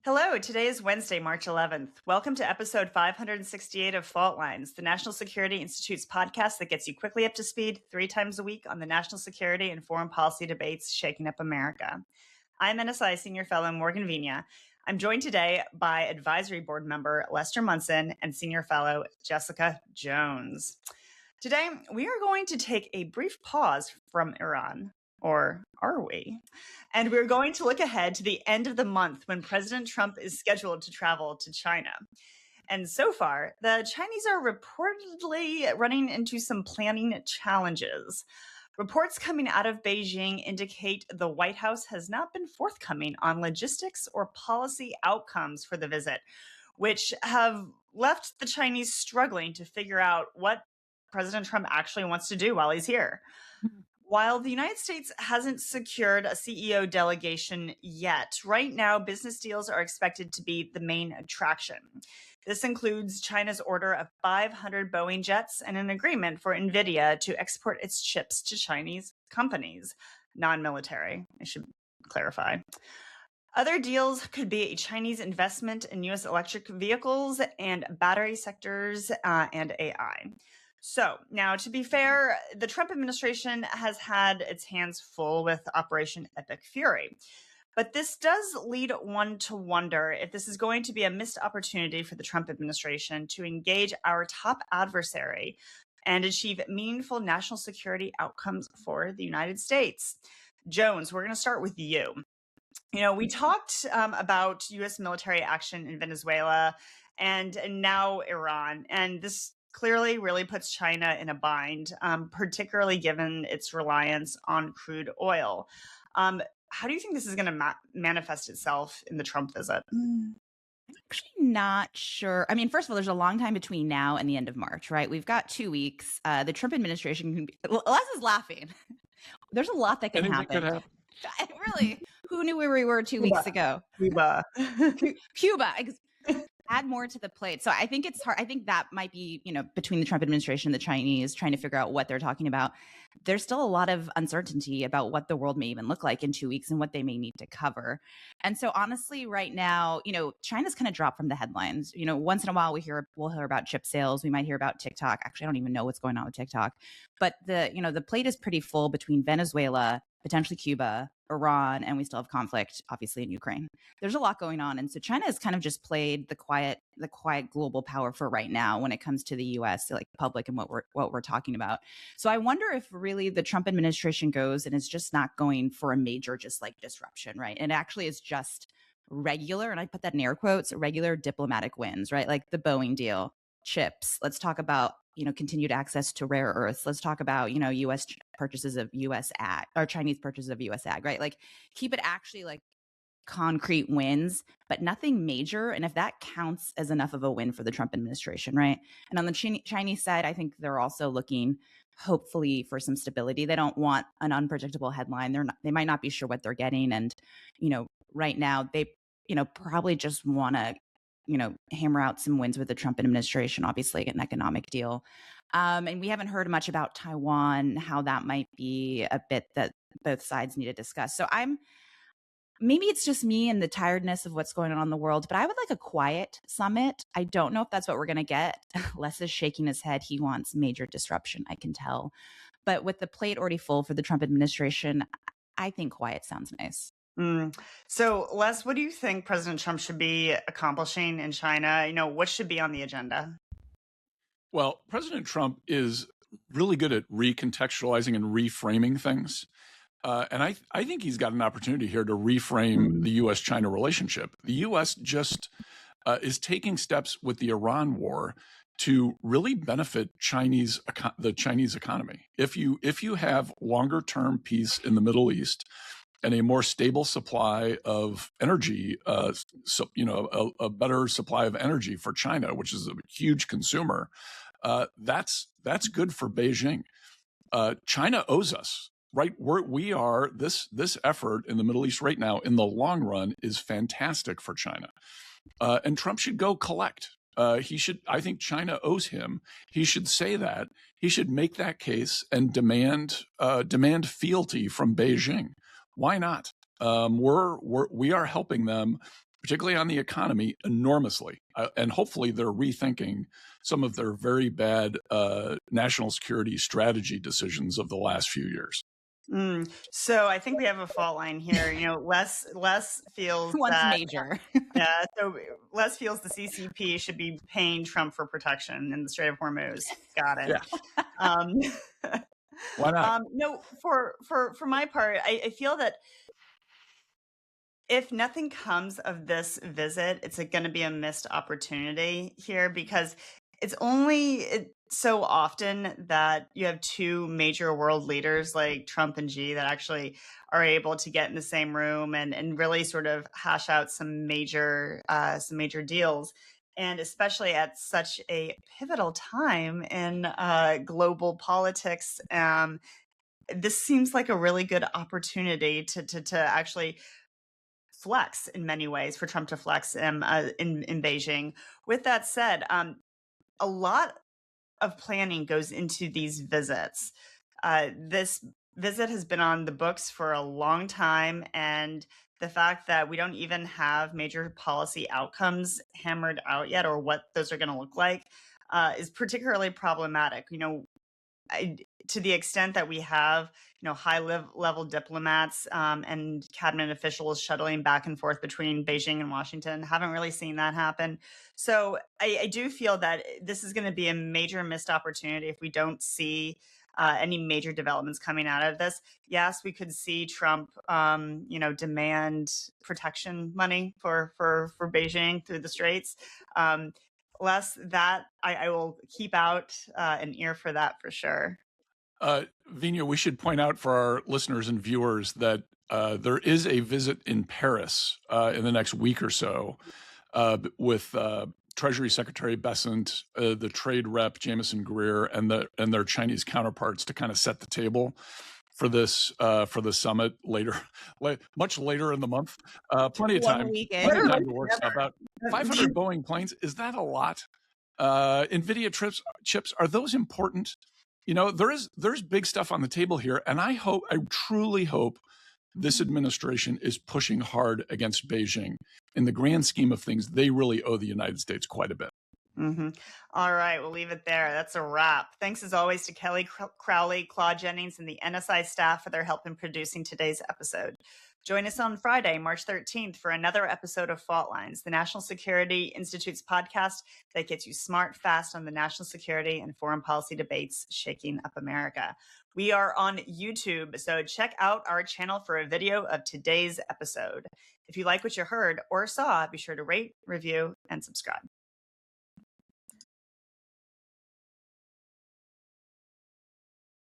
Hello, today is Wednesday, March 11th. Welcome to episode 568 of Fault Lines, the National Security Institute's podcast that gets you quickly up to speed 3 times a week on the national security and foreign policy debates shaking up America. I'm NSI Senior Fellow Morgan Vina. I'm joined today by Advisory Board member Lester Munson and Senior Fellow Jessica Jones. Today, we are going to take a brief pause from Iran. Or are we? And we're going to look ahead to the end of the month when President Trump is scheduled to travel to China. And so far, the Chinese are reportedly running into some planning challenges. Reports coming out of Beijing indicate the White House has not been forthcoming on logistics or policy outcomes for the visit, which have left the Chinese struggling to figure out what President Trump actually wants to do while he's here. While the United States hasn't secured a CEO delegation yet, right now business deals are expected to be the main attraction. This includes China's order of 500 Boeing jets and an agreement for NVIDIA to export its chips to Chinese companies, non-military, I should clarify. Other deals could be a Chinese investment in U.S. electric vehicles and battery sectors and AI. So now, to be fair, the Trump administration has had its hands full with Operation Epic Fury. But this does lead one to wonder if this is going to be a missed opportunity for the Trump administration to engage our top adversary and achieve meaningful national security outcomes for the United States. Jones, we're going to start with you. We talked about U.S. military action in Venezuela and now Iran, and this clearly really puts China in a bind, particularly given its reliance on crude oil. How do you think this is going to manifest itself in the Trump visit? I'm actually not sure. I mean, first of all, there's a long time between now and the end of March, right? We've got 2 weeks. The Trump administration can be, Les is laughing. There's a lot that can happen. Really, who knew where we were 2 weeks ago? Cuba. Add more to the plate. So I think it's hard. I think that might be, between the Trump administration and the Chinese trying to figure out what they're talking about. There's still a lot of uncertainty about what the world may even look like in 2 weeks and what they may need to cover. And so honestly, right now, China's kind of dropped from the headlines. Once in a while we'll hear about chip sales. We might hear about TikTok. Actually, I don't even know what's going on with TikTok. But the plate is pretty full between Venezuela, potentially Cuba, Iran, and we still have conflict, obviously, in Ukraine. There's a lot going on. And so China has kind of just played the quiet global power for right now when it comes to the US, like public and what we're talking about. So I wonder if really the Trump administration goes and is just not going for a major just like disruption, right? And actually is just regular, and I put that in air quotes, regular diplomatic wins, right? Like the Boeing deal, chips. Let's talk about continued access to rare earths. Let's talk about, U.S. purchases of U.S. ag or Chinese purchases of U.S. ag, right? Like keep it actually like concrete wins, but nothing major. And if that counts as enough of a win for the Trump administration, right? And on the Chinese side, I think they're also looking hopefully for some stability. They don't want an unpredictable headline. They might not be sure what they're getting. And, right now they, probably just want to hammer out some wins with the Trump administration, obviously an economic deal. And we haven't heard much about Taiwan, how that might be a bit that both sides need to discuss. So maybe it's just me and the tiredness of what's going on in the world, but I would like a quiet summit. I don't know if that's what we're going to get. Les is shaking his head. He wants major disruption, I can tell. But with the plate already full for the Trump administration, I think quiet sounds nice. So, Les, what do you think President Trump should be accomplishing in China? What should be on the agenda? Well, President Trump is really good at recontextualizing and reframing things. And I think he's got an opportunity here to reframe the U.S.-China relationship. The U.S. just is taking steps with the Iran war to really benefit the Chinese economy. If you have longer-term peace in the Middle East and a more stable supply of energy, a better supply of energy for China, which is a huge consumer, that's good for Beijing. China owes us, right? We are this effort in the Middle East right now, in the long run, is fantastic for China, and Trump should go collect. I think China owes him. He should say that. He should make that case and demand fealty from Beijing. Why not? We are helping them particularly on the economy, enormously. And hopefully they're rethinking some of their very bad national security strategy decisions of the last few years. So I think we have a fault line here. Les feels Wants that major. so Les feels the CCP should be paying Trump for protection in the Strait of Hormuz. Got it. Yeah. Why not? No, for my part, I feel that if nothing comes of this visit, it's going to be a missed opportunity here, because it's so often that you have two major world leaders like Trump and Xi that actually are able to get in the same room and really sort of hash out some major deals. And especially at such a pivotal time in global politics, this seems like a really good opportunity to actually flex in many ways, for Trump to flex in Beijing. With that said, a lot of planning goes into these visits. This visit has been on the books for a long time, and the fact that we don't even have major policy outcomes hammered out yet, or what those are going to look like, is particularly problematic. To the extent that we have, high level diplomats and cabinet officials shuttling back and forth between Beijing and Washington, haven't really seen that happen. So I do feel that this is going to be a major missed opportunity if we don't see any major developments coming out of this. Yes, we could see Trump, demand protection money for Beijing through the straits. Less that I will keep out an ear for that for sure. Vina, we should point out for our listeners and viewers that there is a visit in Paris in the next week or so with Treasury Secretary Bessent, the trade rep Jameson Greer, and their Chinese counterparts to kind of set the table for this for the summit much later in the month. Plenty of time to work stuff out. 500 Boeing planes, is that a lot? NVIDIA chips, are those important? There's big stuff on the table here, and I truly hope this administration is pushing hard against Beijing. In the grand scheme of things, they really owe the United States quite a bit. Mm-hmm. All right, we'll leave it there. That's a wrap. Thanks as always to Kelly Crowley, Claude Jennings, and the NSI staff for their help in producing today's episode. Join us on Friday, March 13th, for another episode of Fault Lines, the National Security Institute's podcast that gets you smart, fast on the national security and foreign policy debates shaking up America. We are on YouTube, so check out our channel for a video of today's episode. If you like what you heard or saw, be sure to rate, review, and subscribe.